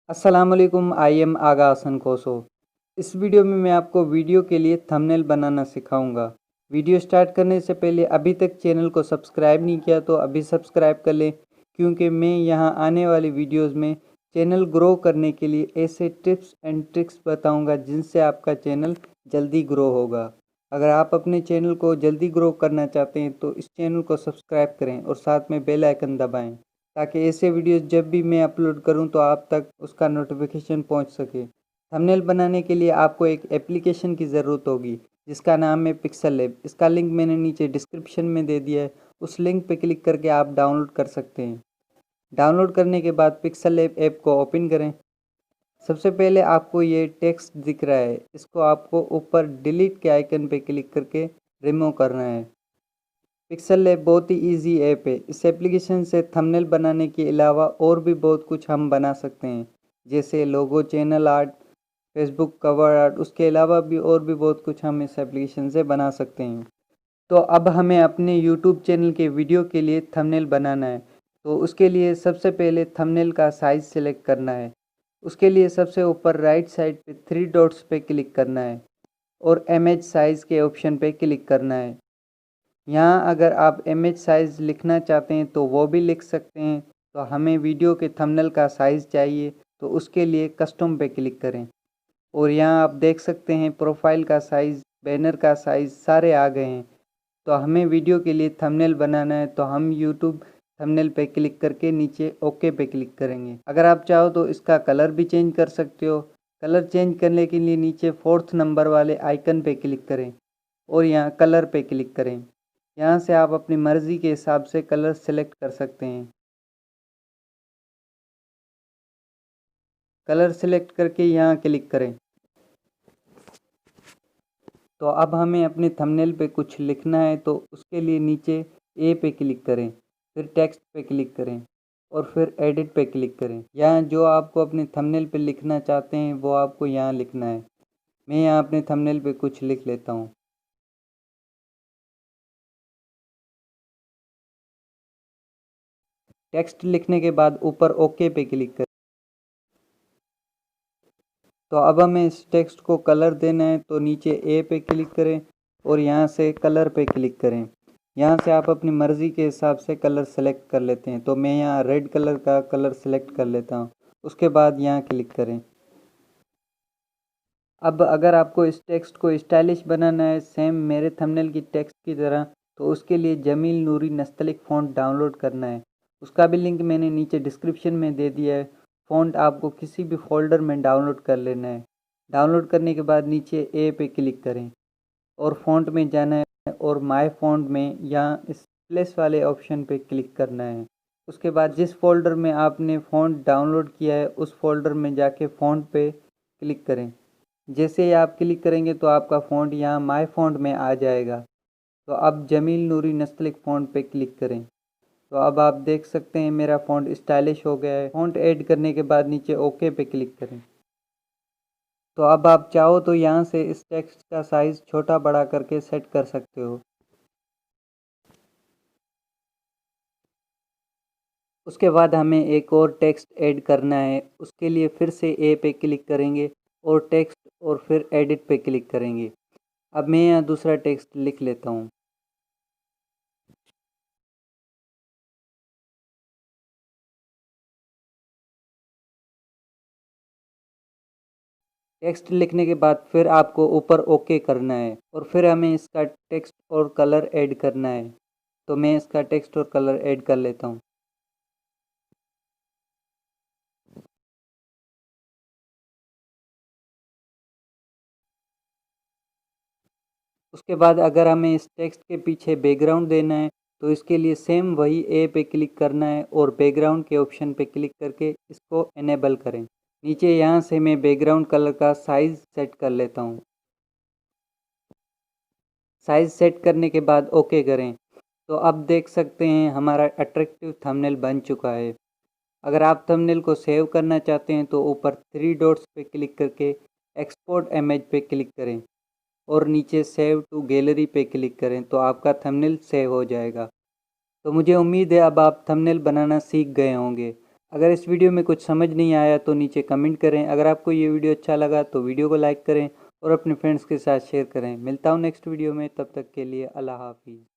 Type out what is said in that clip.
अस्सलामुअलैकुम, I am आगा हसन कोसो। इस वीडियो में मैं आपको वीडियो के लिए थंबनेल बनाना सिखाऊंगा। वीडियो स्टार्ट करने से पहले अभी तक चैनल को सब्सक्राइब नहीं किया तो अभी सब्सक्राइब कर लें, क्योंकि मैं यहाँ आने वाली वीडियोस में चैनल ग्रो करने के लिए ऐसे टिप्स एंड ट्रिक्स बताऊंगा जिनसे आपका चैनल जल्दी ग्रो होगा। अगर आप अपने चैनल को जल्दी ग्रो करना चाहते हैं तो इस चैनल को सब्सक्राइब करें और साथ में बेल आइकन दबाएं, ताकि ऐसे वीडियोस जब भी मैं अपलोड करूं तो आप तक उसका नोटिफिकेशन पहुंच सके। थंबनेल बनाने के लिए आपको एक एप्लीकेशन की ज़रूरत होगी जिसका नाम है पिक्सल लैब। इसका लिंक मैंने नीचे डिस्क्रिप्शन में दे दिया है, उस लिंक पर क्लिक करके आप डाउनलोड कर सकते हैं। डाउनलोड करने के बाद पिक्सल लैब ऐप को ओपन करें। सबसे पहले आपको ये टेक्स्ट दिख रहा है, इसको आपको ऊपर डिलीट के आइकन पे क्लिक करके रिमूव करना है। पिक्सल लैब बहुत ही इजी ऐप है। इस एप्लीकेशन से थंबनेल बनाने के अलावा और भी बहुत कुछ हम बना सकते हैं, जैसे logo, channel art, Facebook cover art. उसके अलावा भी और भी बहुत कुछ हम इस एप्लीकेशन से बना सकते हैं। तो अब हमें अपने यूट्यूब चैनल के वीडियो के लिए थंबनेल बनाना है। तो उसके लिए सबसे पहले थंबनेल का साइज़ सेलेक्ट करना है। उसके लिए सबसे ऊपर राइट साइड पे 3 डॉट्स पे क्लिक करना है और इमेज साइज़ के ऑप्शन पे क्लिक करना है। यहाँ अगर आप इमेज साइज़ लिखना चाहते हैं तो वो भी लिख सकते हैं। तो हमें वीडियो के थंबनेल का साइज़ चाहिए, तो उसके लिए कस्टम पे क्लिक करें और यहाँ आप देख सकते हैं प्रोफाइल का साइज़, बैनर का साइज़ सारे आ गए हैं। तो हमें वीडियो के लिए थंबनेल बनाना है, तो हम यूट्यूब थंबनेल पे क्लिक करके नीचे ओके पे क्लिक करेंगे। अगर आप चाहो तो इसका कलर भी चेंज कर सकते हो। कलर चेंज करने के लिए नीचे 4th नंबर वाले आइकन पे क्लिक करें और यहाँ कलर पे क्लिक करें। यहाँ से आप अपनी मर्ज़ी के हिसाब से कलर सेलेक्ट कर सकते हैं। कलर सेलेक्ट करके यहाँ क्लिक करें। तो अब हमें अपने थंबनेल पे कुछ लिखना है, तो उसके लिए नीचे ए पे क्लिक करें, फिर टेक्स्ट पे क्लिक करें और फिर एडिट पे क्लिक करें। यहाँ जो आपको अपने थंबनेल पे लिखना चाहते हैं वो आपको यहाँ लिखना है। मैं यहाँ अपने थंबनेल पे कुछ लिख लेता हूँ। टेक्स्ट लिखने के बाद ऊपर ओके पे क्लिक करें। तो अब हमें इस टेक्स्ट को कलर देना है, तो नीचे ए पे क्लिक करें और यहाँ से कलर पे क्लिक करें। यहाँ से आप अपनी मर्ज़ी के हिसाब से कलर सेलेक्ट कर लेते हैं। तो मैं यहाँ रेड कलर का कलर सेलेक्ट कर लेता हूँ। उसके बाद यहाँ क्लिक करें। अब अगर आपको इस टेक्स्ट को स्टाइलिश बनाना है, सेम मेरे थंबनेल की टेक्स्ट की तरह, तो उसके लिए जमील नूरी नस्तलिक फ़ॉन्ट डाउनलोड करना है। उसका भी लिंक मैंने नीचे डिस्क्रिप्शन में दे दिया है। फ़ॉन्ट आपको किसी भी फ़ोल्डर में डाउनलोड कर लेना है। डाउनलोड करने के बाद नीचे ए पे क्लिक करें और फ़ॉन्ट में जाना है और माय फ़ॉन्ट में यहाँ इस प्लस वाले ऑप्शन पे क्लिक करना है। उसके बाद जिस फ़ोल्डर में आपने फ़ॉन्ट डाउनलोड किया है उस फ़ोल्डर में जाके फ़ॉन्ट पे क्लिक करें। जैसे ही आप क्लिक करेंगे तो आपका फ़ॉन्ट यहाँ माय फ़ॉन्ट में आ जाएगा। तो अब जमील नूरी नस्तलिक फ़ॉन्ट पे क्लिक करें। तो अब आप देख सकते हैं मेरा फ़ॉन्ट स्टाइलिश हो गया है। फ़ॉन्ट ऐड करने के बाद नीचे ओके पे क्लिक करें। तो अब आप चाहो तो यहाँ से इस टेक्स्ट का साइज़ छोटा बड़ा करके सेट कर सकते हो। उसके बाद हमें एक और टेक्स्ट ऐड करना है। उसके लिए फिर से ए पे क्लिक करेंगे और टेक्स्ट और फिर एडिट पे क्लिक करेंगे। अब मैं यहाँ दूसरा टेक्स्ट लिख लेता हूँ। टेक्स्ट लिखने के बाद फिर आपको ऊपर ओके करना है और फिर हमें इसका टेक्स्ट और कलर ऐड करना है। तो मैं इसका टेक्स्ट और कलर ऐड कर लेता हूँ। उसके बाद अगर हमें इस टेक्स्ट के पीछे बैकग्राउंड देना है, तो इसके लिए सेम वही ए पे क्लिक करना है और बैकग्राउंड के ऑप्शन पे क्लिक करके इसको इनेबल करें। नीचे यहाँ से मैं बैकग्राउंड कलर का साइज़ सेट कर लेता हूँ। साइज़ सेट करने के बाद ओके करें। तो अब देख सकते हैं हमारा अट्रैक्टिव थंबनेल बन चुका है। अगर आप थंबनेल को सेव करना चाहते हैं तो ऊपर 3 डॉट्स पे क्लिक करके एक्सपोर्ट इमेज पे क्लिक करें और नीचे सेव टू गैलरी पे क्लिक करें, तो आपका थंबनेल सेव हो जाएगा। तो मुझे उम्मीद है अब आप थंबनेल बनाना सीख गए होंगे। अगर इस वीडियो में कुछ समझ नहीं आया तो नीचे कमेंट करें। अगर आपको ये वीडियो अच्छा लगा तो वीडियो को लाइक करें और अपने फ्रेंड्स के साथ शेयर करें। मिलता हूँ नेक्स्ट वीडियो में, तब तक के लिए अल्लाह हाफिज़।